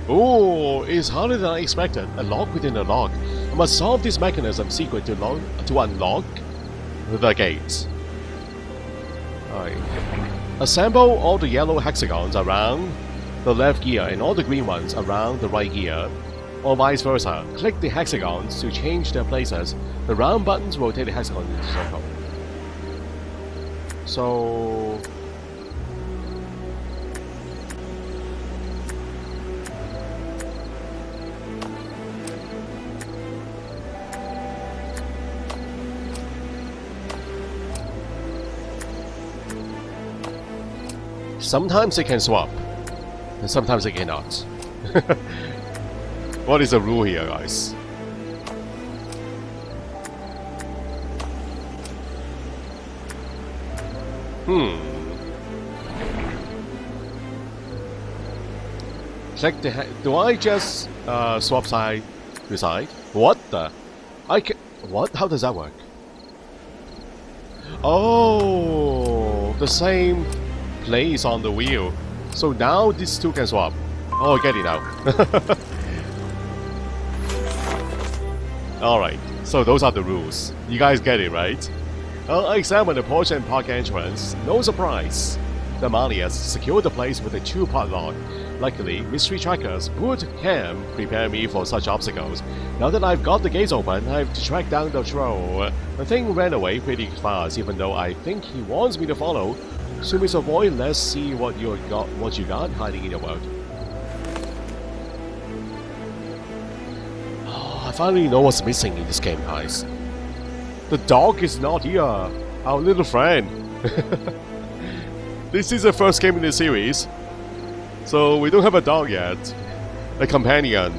Oh, it's harder than I expected. A lock within a lock. I must solve this mechanism secret to unlock the gate. Alright. Assemble all the yellow hexagons around the left gear and all the green ones around the right gear, or vice versa. Click the hexagons to change their places. The round buttons rotate the hexagon into a circle. So... sometimes they can swap, and sometimes they cannot. What is the rule here, guys? Check the do I just swap side to side? What the? I can. What? How does that work? Oh, the same place on the wheel. So now these two can swap. Oh, I get it now. Alright, so those are the rules. You guys get it, right? I examined the Porsche and park entrance. No surprise. The Malias secured the place with a two-part lock. Luckily, mystery trackers boot can prepare me for such obstacles. Now that I've got the gates open, I have to track down the troll. The thing ran away pretty fast, even though I think he wants me to follow. So Mr. Boy, let's see what you got hiding in your world. Oh, I finally know what's missing in this game, guys. The dog is not here, our little friend. This is the first game in the series, so we don't have a dog yet, a companion.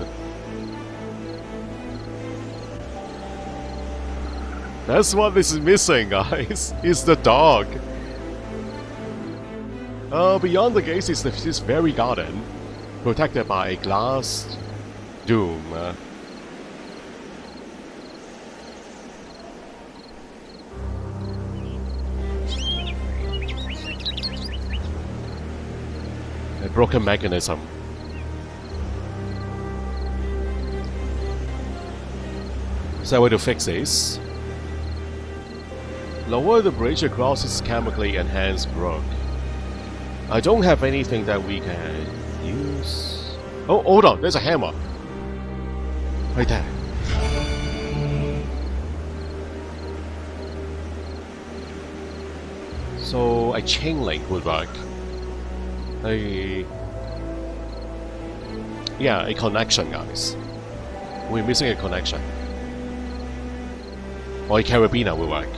That's what this is missing, guys. It's the dog. Beyond the gates is this very garden, protected by a glass dome. A broken mechanism. Is there a way to fix this? Lower the bridge across this chemically enhanced brook. I don't have anything that we can use. Oh, hold on, there's a hammer. Right there. So a chain link would work. Yeah, a connection, guys. We're missing a connection. Or a carabiner will work.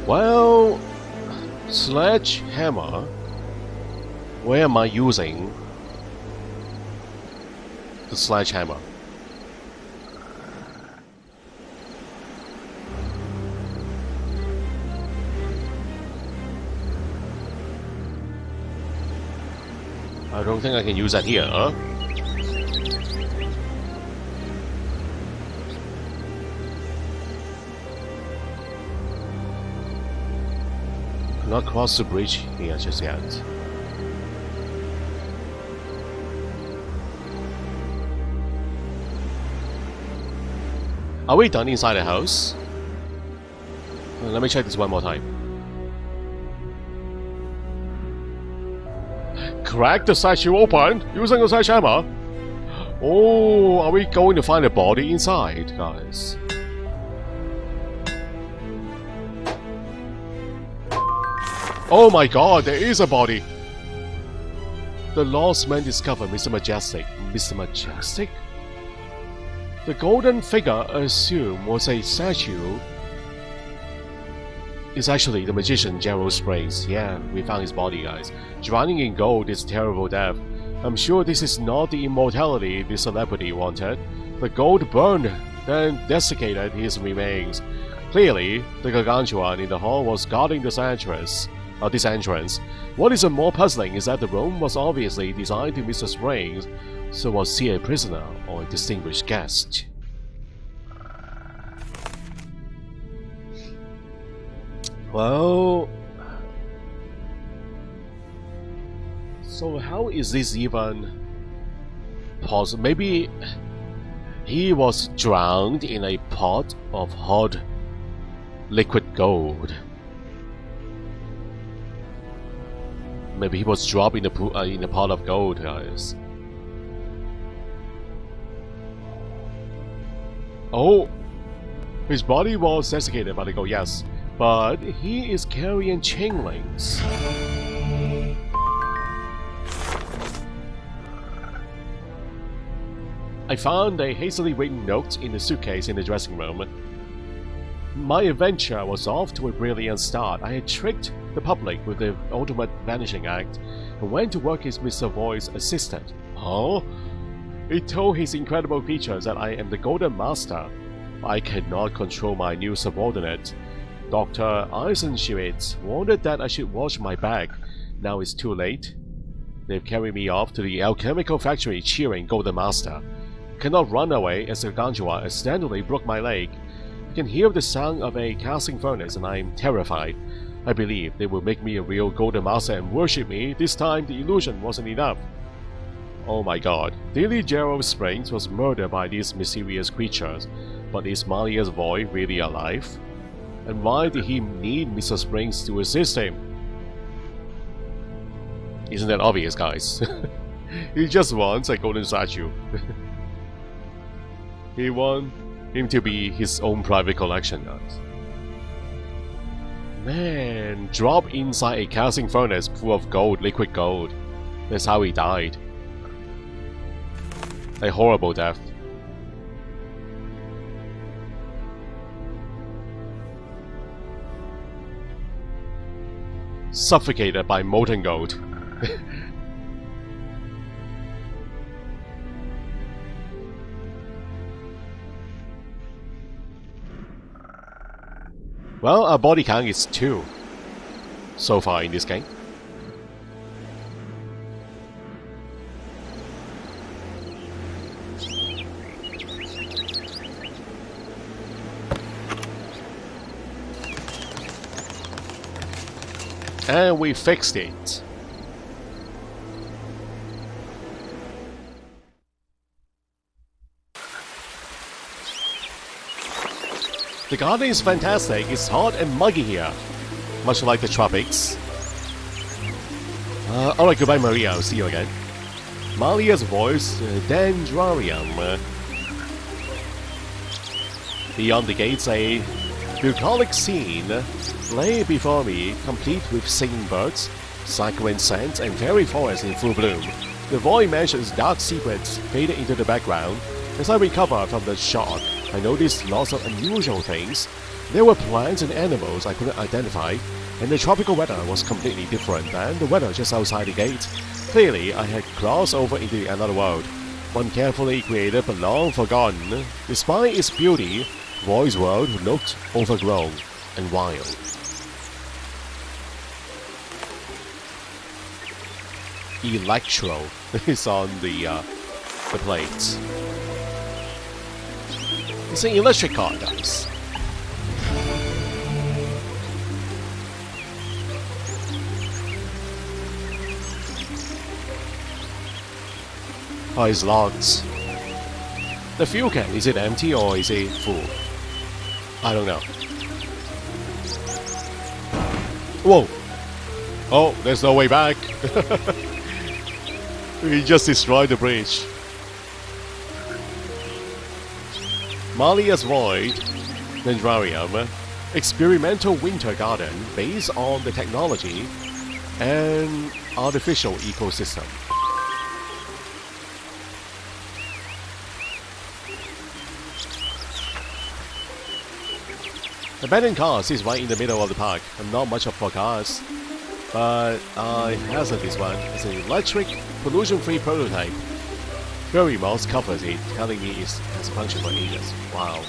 Well, sledgehammer. Where am I using the sledgehammer? I don't think I can use that here, huh? Not cross the bridge here just yet. Are we done inside the house? Let me check this one more time. Crack the statue open using the sledgehammer. Oh, are we going to find a body inside, guys? Oh my god, there is a body! The lost man discovered Mr. Majestic. Mr. Majestic? The golden figure assumed was a statue is actually the magician Gerald Springs. Yeah, we found his body, guys. Drowning in gold is a terrible death. I'm sure this is not the immortality the celebrity wanted. The gold burned, then desiccated his remains. Clearly, the gargantuan in the hall was guarding the sanctuary. this entrance. What is more puzzling is that the room was obviously designed to Mr. Springs, so was he a prisoner or a distinguished guest? Well, so how is this even possible? Maybe he was drowned in a pot of hot liquid gold. Maybe he was dropped in a pot of gold, guys. Oh, his body was desiccated by the gold, yes, but he is carrying chain links. I found a hastily written note in the suitcase in the dressing room. My adventure was off to a brilliant start. I had tricked the public with the ultimate vanishing act and went to work as Mr. Void's assistant. Oh? He told his incredible creatures that I am the Golden Master. I cannot control my new subordinate. Dr. Eisenschmidt warned that I should watch my back. Now it's too late. They've carried me off to the alchemical factory cheering Golden Master. Cannot run away as the Ganjua accidentally broke my leg. I can hear the sound of a casting furnace and I am terrified. I believe they will make me a real Golden Master and worship me. This time the illusion wasn't enough. Oh my god. Dilly Gerald Springs was murdered by these mysterious creatures. But is Malia's Void really alive? And why did he need Mr. Springs to assist him? Isn't that obvious, guys? He just wants a golden statue. He wants him to be his own private collection, guys. Man, dropped inside a casting furnace full of gold, liquid gold. That's how he died. A horrible death. Suffocated by molten gold. Well, our body count is 2 so far in this game. And we fixed it. The garden is fantastic. It's hot and muggy here, much like the tropics. Alright, goodbye Maria, I'll see you again. Malia's Voice, Dendrarium. Beyond the gates, a bucolic scene lay before me, complete with singing birds, cycling scents, and fairy forests in full bloom. The Void Mansion's dark secrets faded into the background. As I recovered from the shock, I noticed lots of unusual things. There were plants and animals I couldn't identify, and the tropical weather was completely different than the weather just outside the gate. Clearly, I had crossed over into another world, one carefully created but long forgotten. Despite its beauty, Void's world looked overgrown and wild. Electro is on the plate. It's an electric car, guys. Oh, it's locked. The fuel can, is it empty or is it full? I don't know. Whoa! Oh, there's no way back. We just destroyed the bridge. Malia's Void, Dendrarium, experimental winter garden based on the technology and artificial ecosystem. Abandoned cars is right in the middle of the park. I'm not much of for cars, but I hazard this one. It's an electric, pollution-free prototype. Very Moss covers it, telling me it has functioned for ages. Wow.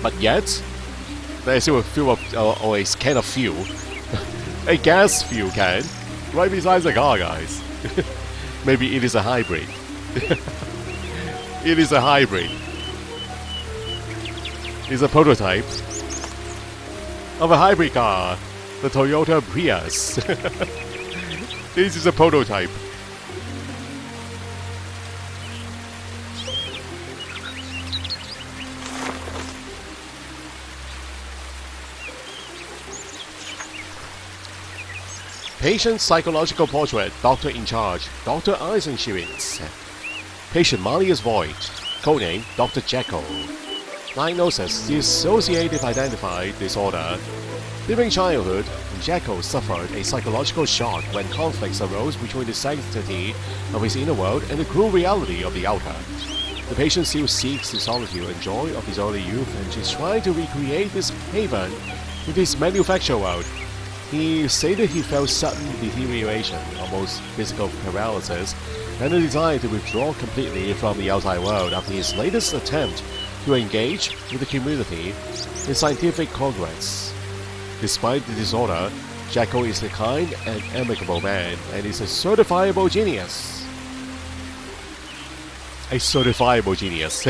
But yet, There's still a fuel or a can of fuel. A gas fuel can. Right beside the car, guys. Maybe it is a hybrid. It is a hybrid. It's a prototype of a hybrid car. The Toyota Prius. This is a prototype. Patient psychological portrait, doctor in charge, Dr. Eisenschewitz. Patient Marius Voigt, codename Dr. Jekyll. Diagnosis: dissociative identified disorder. During childhood, Jekyll suffered a psychological shock when conflicts arose between the sanctity of his inner world and the cruel reality of the outer. The patient still seeks the solitude and joy of his early youth and is trying to recreate this haven with his manufactured world. He stated he felt sudden deterioration, almost physical paralysis, and a desire to withdraw completely from the outside world after his latest attempt to engage with the community in scientific congress. Despite the disorder, Jekyll is a kind and amicable man and is a certifiable genius. A certifiable genius.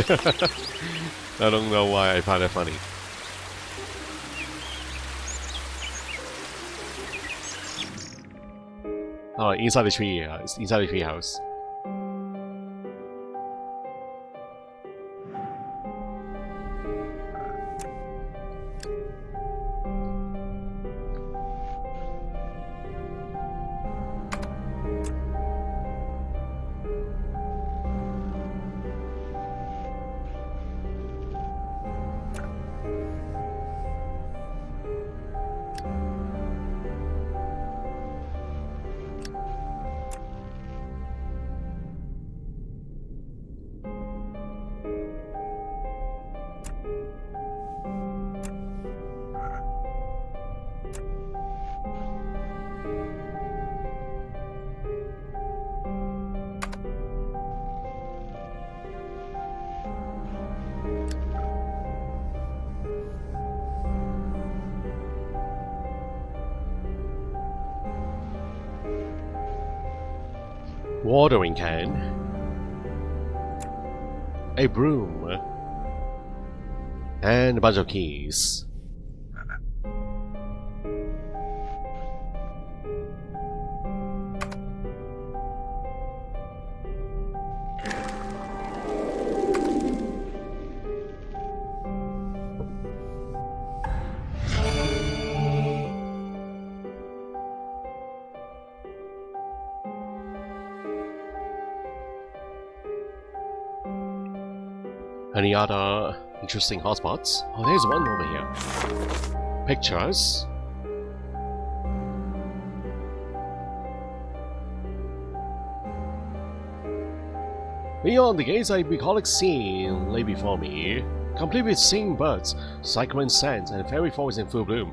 I don't know why I find that funny. Oh, inside the tree, inside the tree house. Watering can, a broom, and a bunch of keys. Any other interesting hotspots? Oh, there's one over here. Pictures. Beyond the gates, a bucolic scene lay before me, complete with singing birds, cyclone scents, and fairy forests in full bloom.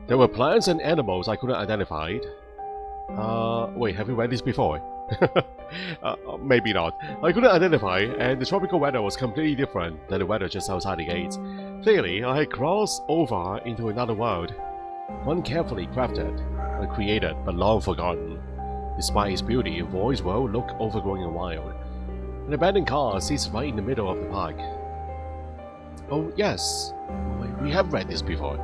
There were plants and animals I couldn't identify. Wait, have you read this before? Maybe not. I couldn't identify, and the tropical weather was completely different than the weather just outside the gates. Clearly, I had crossed over into another world, one carefully crafted and created but long forgotten. Despite its beauty, Void's world looked overgrown and wild. An abandoned car sits right in the middle of the park. Oh yes, we have read this before.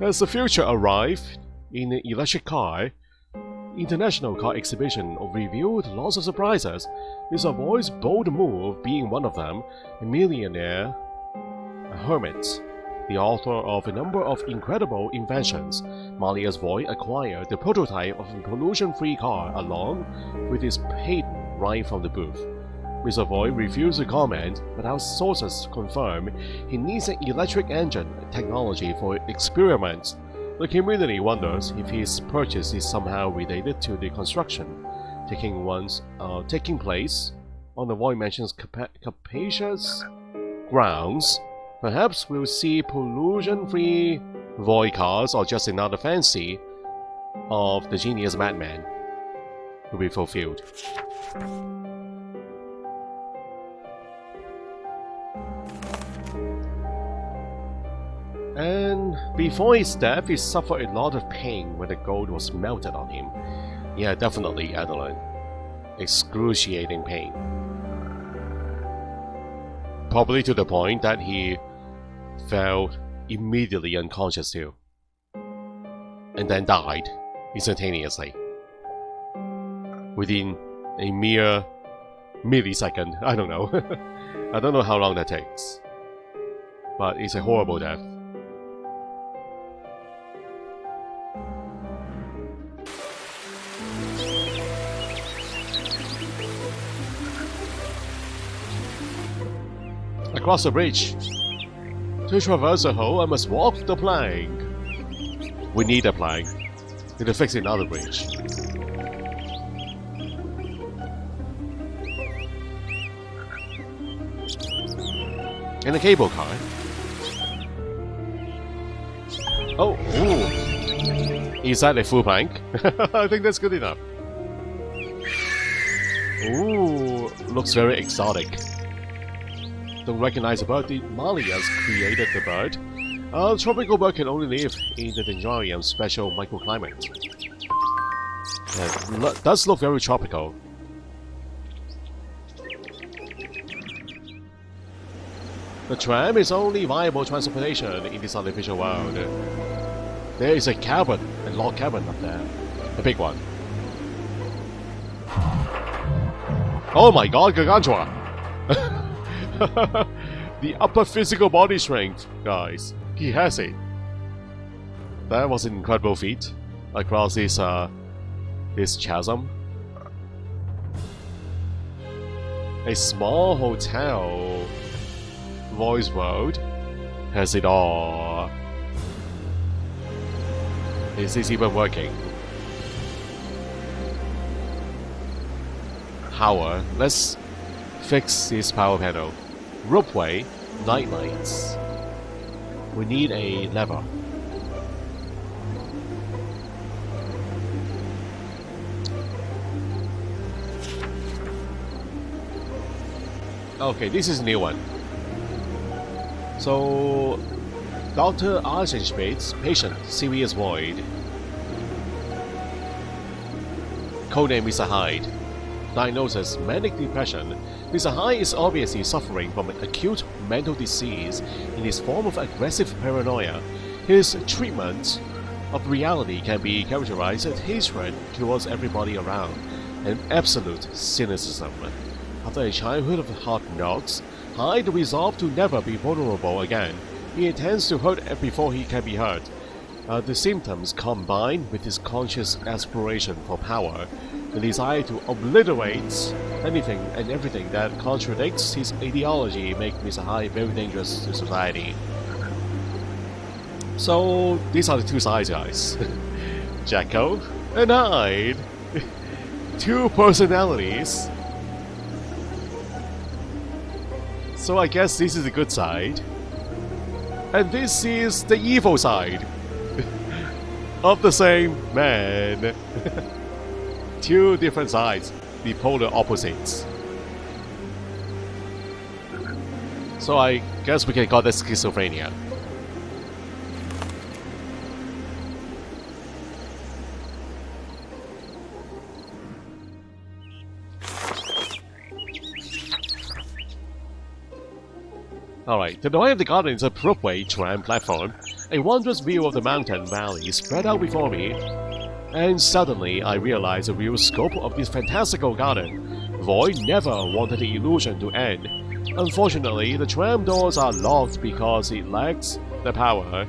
As the future arrived in the electric car, International Car Exhibition revealed lots of surprises, with Void's bold move being one of them. A millionaire, a hermit, the author of a number of incredible inventions, Marius Voigt acquired the prototype of a pollution-free car along with his patent right from the booth. Mr. Voigt refused to comment, but our sources confirm he needs an electric engine technology for experiments. The community wonders if his purchase is somehow related to the construction taking place on the Void Mansion's capacious grounds. Perhaps we'll see pollution-free Void cars, or just another fantasy of the genius madman will be fulfilled. And before his death, he suffered a lot of pain when the gold was melted on him. Yeah, definitely, Adeline. Excruciating pain. Probably to the point that he fell immediately unconscious too. And then died instantaneously. Within a mere millisecond. I don't know. I don't know how long that takes. But it's a horrible death. Across the bridge. To traverse the hole, I must walk the plank. We need a plank. Need to fix another bridge. And a cable car. Oh, ooh. Is that a full plank? I think that's good enough. Ooh, looks very exotic. Don't recognize the bird. The Malias created the bird. A tropical bird can only live in the Dendrarium's special microclimate. It does look very tropical. The tram is only viable transportation in this artificial world. There is a cabin, a log cabin up there. A big one. Oh my god, Gargantua! The upper physical body strength, guys. He has it. That was an incredible feat across this chasm. A small hotel, voice world, has it all. Is this even working? Power. Let's fix this power panel. Ropeway, night lights. We need a lever. Okay, this is a new one. So, Dr. Eisenschmidt's patient, serious void. Codename Mr. Hyde. Diagnosis, manic depression. Mr. Hyde is obviously suffering from an acute mental disease in his form of aggressive paranoia. His treatment of reality can be characterized as hatred towards everybody around, and absolute cynicism. After a childhood of hard knocks, Hyde resolved to never be vulnerable again. He intends to hurt before he can be hurt. The symptoms combine with his conscious aspiration for power, the desire to obliterate anything and everything that contradicts his ideology, make Mr. Hyde very dangerous to society. So these are the two sides, guys. Jekyll and Hyde. Two personalities. So I guess this is the good side. And this is the evil side. Of the same man. Two different sides, the polar opposites. So I guess we can call this schizophrenia. Alright, to the right of the garden is a ropeway tram platform. A wondrous view of the mountain valley spread out before me. And suddenly I realized the real scope of this fantastical garden. Void never wanted the illusion to end. Unfortunately, the tram doors are locked because it lacks the power.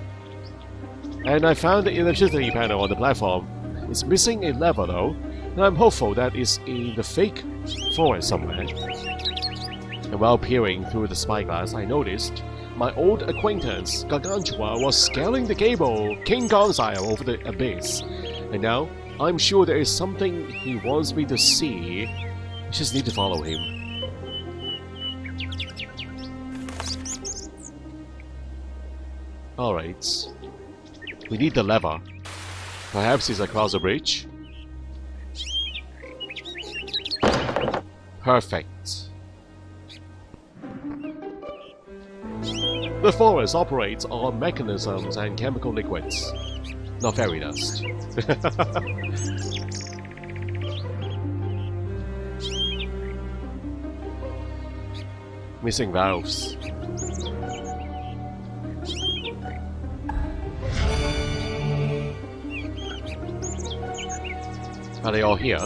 And I found the electricity panel on the platform. It's missing a lever though, and I'm hopeful that it's in the fake forest somewhere. And while peering through the spyglass, I noticed my old acquaintance Gargantua was scaling the cable, King Kong style, over the abyss. And now, I'm sure there is something he wants me to see. I just need to follow him. Alright. We need the lever. Perhaps it's across the bridge? Perfect. The forest operates on mechanisms and chemical liquids, not fairy dust. Missing valves. Are they all here?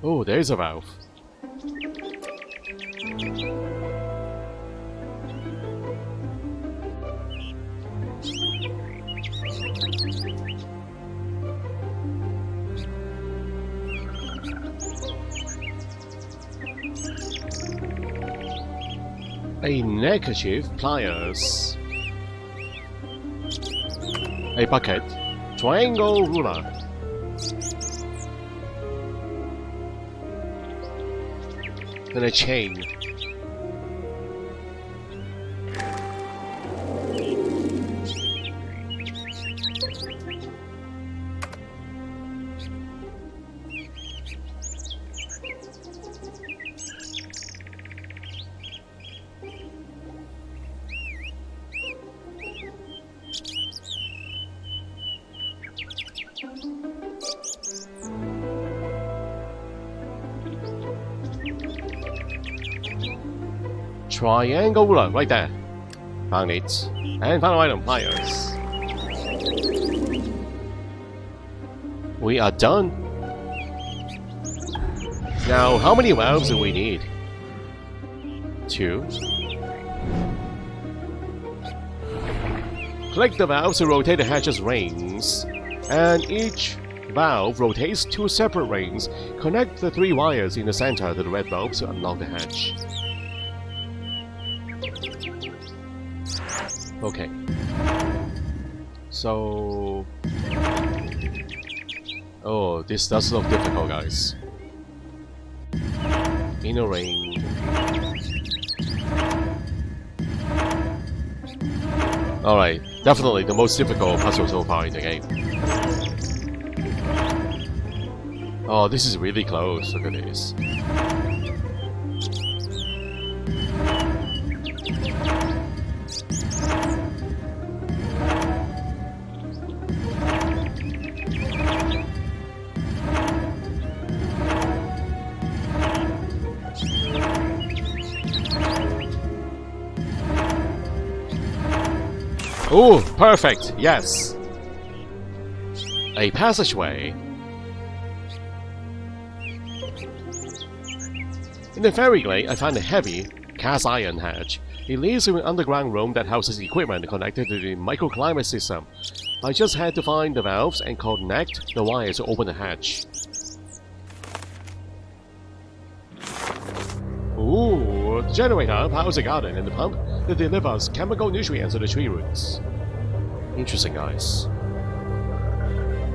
Oh, there's a valve. A neckerchief, pliers, a bucket, triangle ruler, and a chain. Triangle ruler, right there. Found it. And final item, pliers. We are done. Now, how many valves do we need? 2. Click the valves to rotate the hatch's rings, and each valve rotates 2 separate rings. Connect the 3 wires in the center to the red bulbs to unlock the hatch. Okay. So... oh, this does look difficult, guys. Inner ring. Alright, definitely the most difficult puzzle so far in the game. Oh, this is really close, look at this. Oh, perfect, yes! A passageway. In the ferry glade, I found a heavy cast iron hatch. It leads to an underground room that houses equipment connected to the microclimate system. I just had to find the valves and connect the wires to open the hatch. Ooh, the generator powers a garden and the pump that delivers chemical nutrients to the tree roots. Interesting, guys.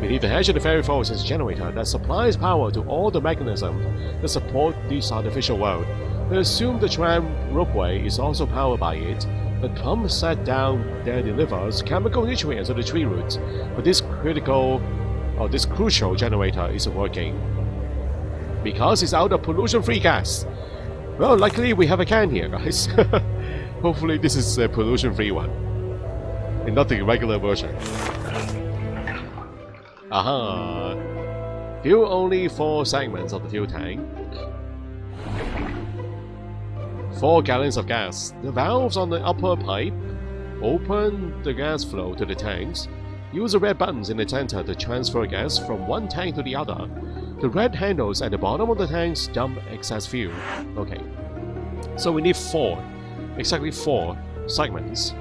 Beneath the hedge of the fairy forest is a generator that supplies power to all the mechanisms that support this artificial world. I assume the tram ropeway is also powered by it. The pump set down there delivers chemical nutrients to the tree roots, but this crucial generator isn't working because it's out of pollution-free gas. Well, luckily we have a can here, guys. Hopefully this is a pollution-free one, and not the regular version. Aha! Fuel only 4 segments of the fuel tank. 4 gallons of gas. The valves on the upper pipe open the gas flow to the tanks. Use the red buttons in the center to transfer gas from one tank to the other. The red handles at the bottom of the tanks dump excess fuel. Okay. So we need 4. Exactly 4 segments.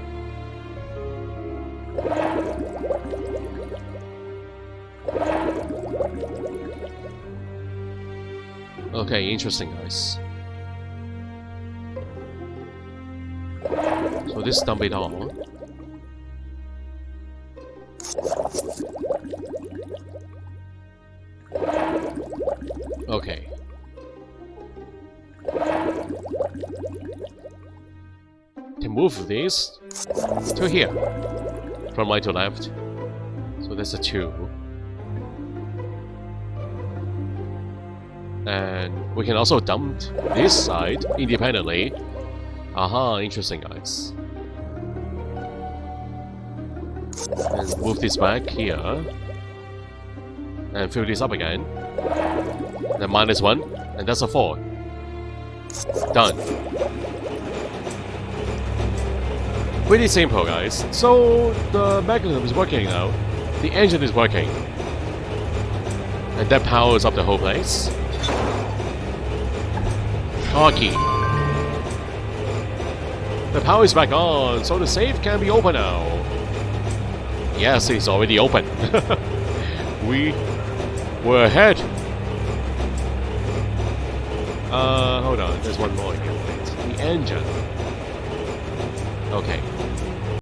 Okay, interesting, guys. So this dump it all. Okay. To move this to here, from right to left. So that's a 2. And we can also dump this side independently. Aha, interesting, guys. And move this back here. And fill this up again. Then -1, and that's a 4. Done. Pretty simple, guys. So the mechanism is working now. The engine is working. And that powers up the whole place. Hockey. The power is back on, so the safe can be open now. Yes, it's already open. We were ahead. Hold on, there's one more here. The engine. Okay.